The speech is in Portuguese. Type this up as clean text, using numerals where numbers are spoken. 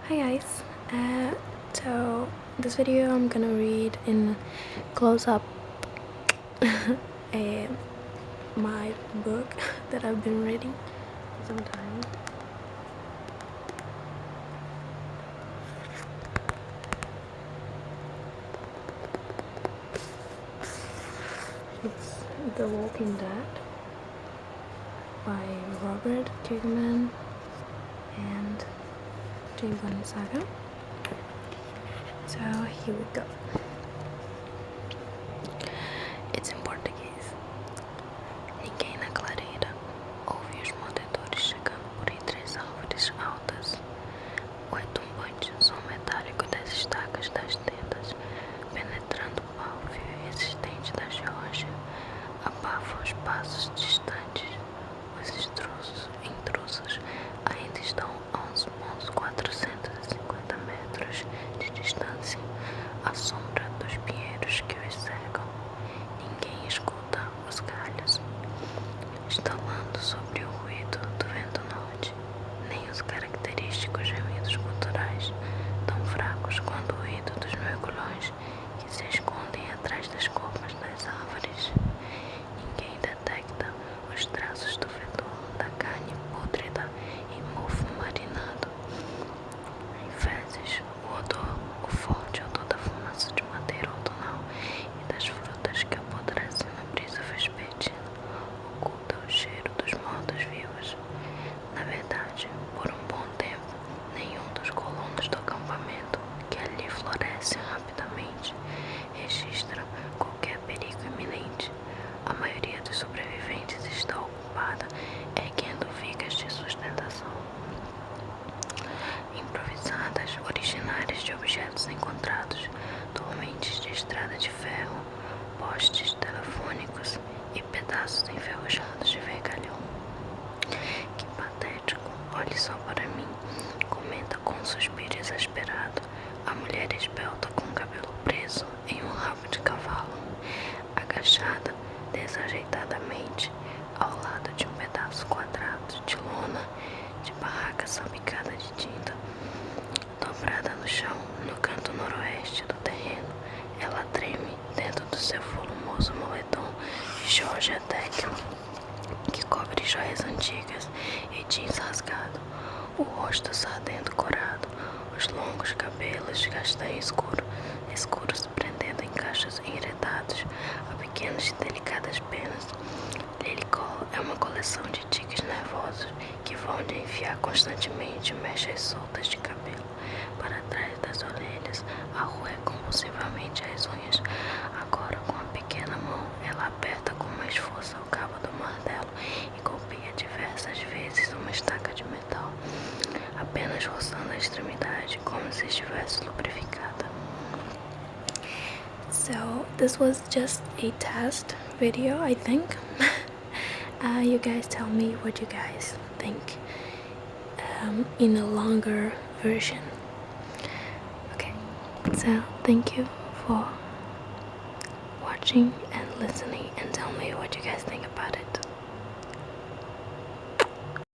Hi guys, so this video I'm gonna read in close-up my book that I've been reading for some time. It's The Walking Dead by Robert Kirkman and James Saga. So here we go. It's in Português. Ninguém na clareira ouve os montadores chegando por entre as árvores altas. O retumbante som metálico das estacas das tendas, penetrando o pau fio resistente da Geórgia, abafa os passos distantes. Os intrusos ainda estão a uns bons 450 metros de distância, à sombra dos pinheiros que os cercam. Ninguém escuta os galhos estalando sobre o ruído do vento norte, nem os característicos gemidos guturais, tão fracos quanto o ruído dos mergulhões que se escondem atrás das copas das árvores. Ninguém detecta os traços do fedor da carne pútrida e mofo marinado. Em fezes, o forte odor da fumaça de madeira outonal e das frutas que apodrecem na brisa vespertina oculta o cheiro dos mortos-vivos. Na verdade, por um bom tempo, nenhum dos colonos do acampamento, que ali florescem rapidamente, registra qualquer perigo iminente. A maioria dos sobreviventes está ocupada erguendo vigas de sustentação improvisadas, originárias de objetos encontrados, dormentes de estrada de ferro, postes telefônicos e pedaços enferrujados de vergalhão. Que patético, olhe só para mim, comenta com um suspiro exasperado a mulher esbelta com o cabelo preso em um rabo de cavalo, agachada desajeitadamente ao lado de um pedaço quadrado de lona de barraca salpicada de tinta. Dobrada no chão, no canto noroeste do terreno, ela treme dentro do seu volumoso moletom de Georgia Tech, que cobre joias antigas e jeans rasgado, o rosto sardento corado, os longos cabelos de castanho escuros prendendo em cachos enredados a pequenas e delicadas penas. Lilicol é uma coleção de tiques nervosos que vão lhe enfiar constantemente mechas soltas de cabelo para trás das orelhas, arroia compulsivamente as unhas. Agora, com a pequena mão, ela aperta com mais força o cabo do martelo e golpeia diversas vezes uma estaca de metal, apenas roçando a extremidade como se estivesse lubrificada. So this was just a test video, I think. You guys tell me what you guys think in a longer version. Okay, so thank you for watching and listening, and tell me what you guys think about it.